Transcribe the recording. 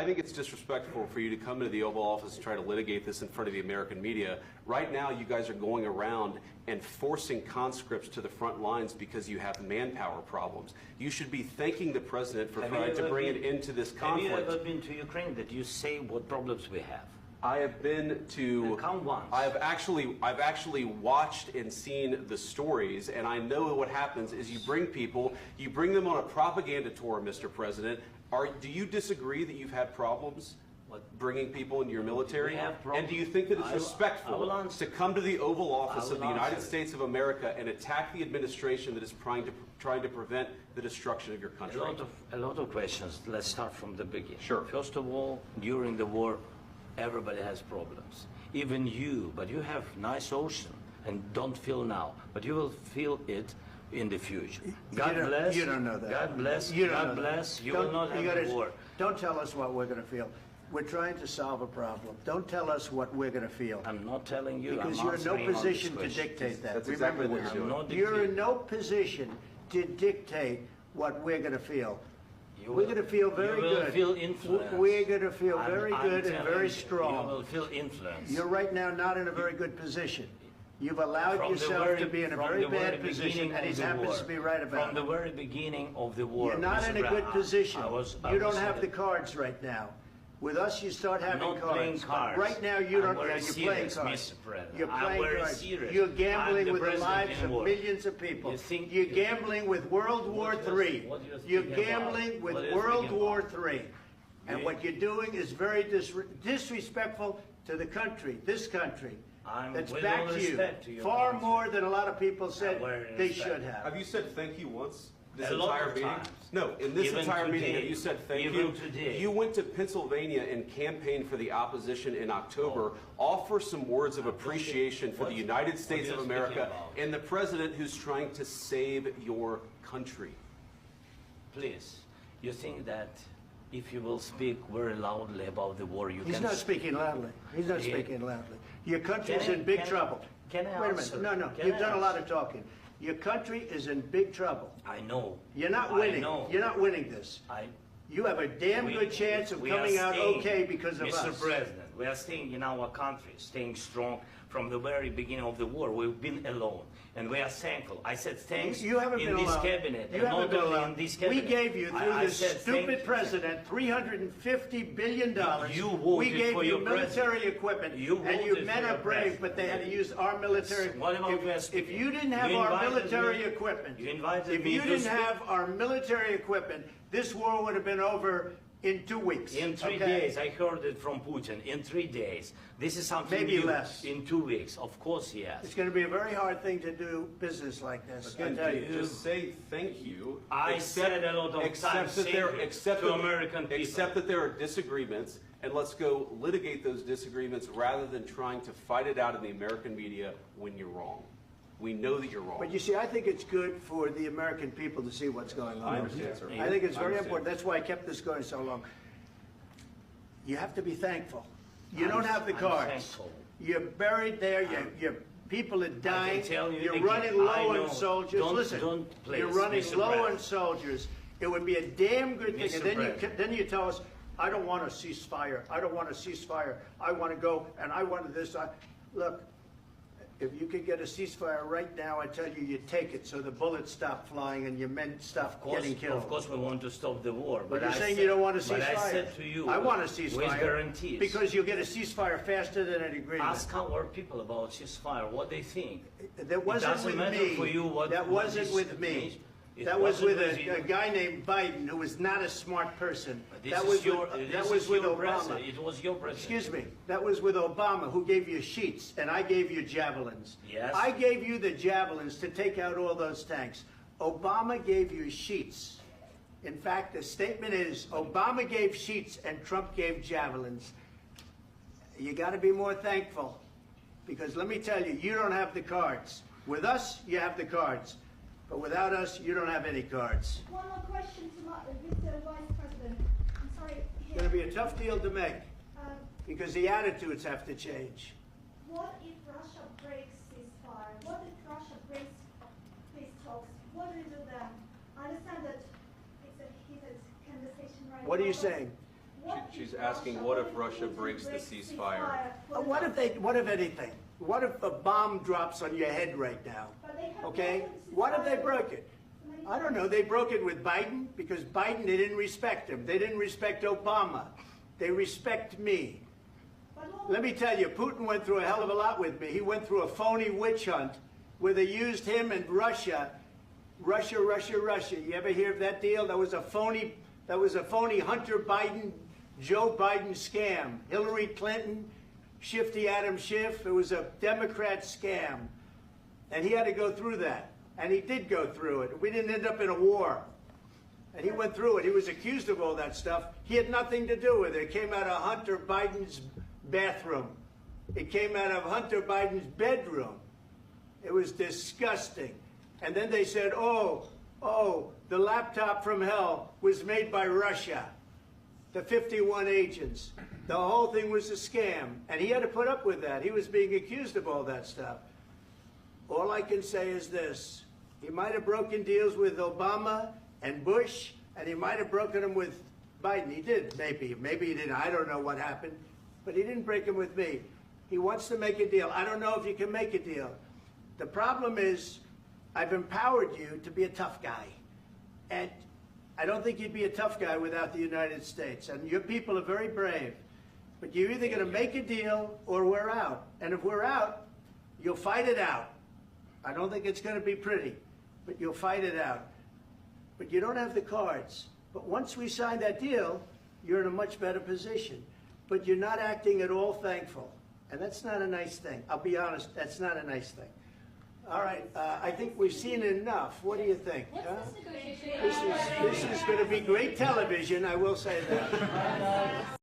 I think it's disrespectful for you to come into the Oval Office and try to litigate this in front of the American media. Right now, you guys are going around and forcing conscripts to the front lines because you have manpower problems. You should be thanking the president for trying to bring it into this conflict. Have you ever been to Ukraine that you say what problems we have? I have been to. Come once. I've actually watched and seen the stories, and I know what happens is you bring them on a propaganda tour, Mr. President. Do you disagree that you've had problems bringing people into your military? And do you think that it's respectful to come to the Oval Office of the United States of America and attack the administration that is trying to prevent the destruction of your country? A lot of questions. Let's start from the beginning. Sure. First of all, during the war, everybody has problems. Even you, but you have nice ocean and don't feel now, but you will feel it in the future. God bless. You don't know that. God bless. You don't God know bless. That. You will not have a war. Don't tell us what we're going to feel. We're trying to solve a problem. Don't tell us what we're going to feel. I'm not telling you. Because I'm you're in no answering position on to this dictate that. That's Remember exactly what this. you're doing. You're in no position to dictate what we're going to feel. You We're going to feel very you will good. Feel influence. We're going to feel very I'm good and very you, strong. You will feel influence. You're right now not in a very good position. You've allowed yourself to be in a very bad position, and he happens to be right about it. From the very beginning of the war. You're not in a good position. I You don't have the cards right now. With us, you start having I'm not playing cards. Right now, you don't. You're playing cards. Mr. President. You're playing cards. Serious. You're gambling the with the lives of millions of people. You're gambling with World War III. You're gambling with World War III. And what you're doing is very disrespectful to the country, this country. That's back to you. Far more than a lot of people said they should have. Have you said thank you once? This A lot entire of meeting? times. No, in this Even entire meeting, today. have you said thank Even you? today. You went to Pennsylvania and campaigned for the opposition in October. Offer some words of appreciation for the United States of America and the president who's trying to save your country. Please, you think that if you will speak very loudly about the war, you He's can... not speaking loudly. He's not speaking loudly. Your country's in big trouble. Can I Wait a answer? minute. No, Can you've I done a lot answer? of talking. Your country is in big trouble. I know. You're not I winning. know. You're not winning this. You have a damn good chance of coming out okay because of us. Mr. President, we are staying in our country, staying strong from the very beginning of the war. We've been alone, and we are thankful. I said thanks You haven't in been this alone. cabinet, You and haven't not been only alone. in this cabinet. We gave you, through I this said stupid president, $350 billion. You voted we gave for you your military president. equipment, You and you voted men for are your brave, president. but they had to use our military. What about If you didn't have our military equipment, if you didn't have our military equipment, this war would have been over in 2 weeks. In 3 days, I heard it from Putin. In 3 days, this is something Maybe new. less. In 2 weeks, of course, yes. It's going to be a very hard thing to do business like this. I And tell you. just say thank you. I said a lot of times to American people. Except that there are disagreements, and let's go litigate those disagreements rather than trying to fight it out in the American media when you're wrong. We know that you're wrong. But you see, I think it's good for the American people to see what's going on. I understand, sir. I think it's I very understand. important. That's why I kept this going so long. You have to be thankful. You don't have the I'm cards. thankful. You're buried there. Your people are dying. tell you You're again, running I low know. on soldiers. Don't- Listen, don't please, you're running Mr. low on President. soldiers. It would be a damn good thing. Mr. And President. then you tell us, I don't want a ceasefire. I don't want a ceasefire. I want to go, and I want this. Look, if you could get a ceasefire right now, I tell you, you take it so the bullets stop flying and your men stop getting killed. Of course, we want to stop the war. But But you're I saying said, you don't want a ceasefire. But I said to you, I want a ceasefire. with guarantees. Because you'll get a ceasefire faster than an agreement. Ask our people about ceasefire, what they think. That wasn't doesn't with matter me. for you what- That what wasn't this with me. means. It That was wasn't with with a you. guy named Biden who was not a smart person. This That is was your, with, this that is was with your Obama. president. It was your president. Excuse me. That was with Obama, who gave you sheets, and I gave you javelins. Yes. I gave you the javelins to take out all those tanks. Obama gave you sheets. In fact, the statement is Obama gave sheets and Trump gave javelins. You got to be more thankful, because let me tell you, you don't have the cards. With us, you have the cards. But without us, you don't have any cards. One more question to Mr. Vice President. I'm sorry. It's going to be a tough deal to make, Um, because the attitudes have to change. what if Russia breaks ceasefire? What if Russia breaks peace talks? What do we do then? I understand that it's a heated conversation right now. What are you but saying? She's asking, what if Russia breaks the ceasefire? What if anything? What if a bomb drops on your head right now? Okay? What if they broke it? I don't know. They broke it with Biden because Biden, they didn't respect him. They didn't respect Obama. They respect me. Let me tell you, Putin went through a hell of a lot with me. He went through a phony witch hunt where they used him and Russia. Russia. You ever hear of that deal? That was a phony Hunter Biden, Joe Biden scam. Hillary Clinton, Shifty Adam Schiff. It was a Democrat scam. And he had to go through that. And he did go through it. We didn't end up in a war. And he went through it. He was accused of all that stuff. He had nothing to do with it. It came out of Hunter Biden's bathroom. It came out of Hunter Biden's bedroom. It was disgusting. And then they said, oh, the laptop from hell was made by Russia. The 51 agents. The whole thing was a scam. And he had to put up with that. He was being accused of all that stuff. All I can say is this. He might have broken deals with Obama and Bush, and he might have broken them with Biden. He did, maybe. Maybe he didn't. I don't know what happened. But he didn't break them with me. He wants to make a deal. I don't know if you can make a deal. The problem is I've empowered you to be a tough guy. And I don't think you'd be a tough guy without the United States. And your people are very brave. But you're either going to make a deal or we're out. And if we're out, you'll fight it out. I don't think it's going to be pretty, but you'll fight it out. But you don't have the cards. But once we sign that deal, you're in a much better position. But you're not acting at all thankful. And that's not a nice thing. I'll be honest, that's not a nice thing. All right, I think we've seen enough. What do you think? Huh? This is going to be great television, I will say that.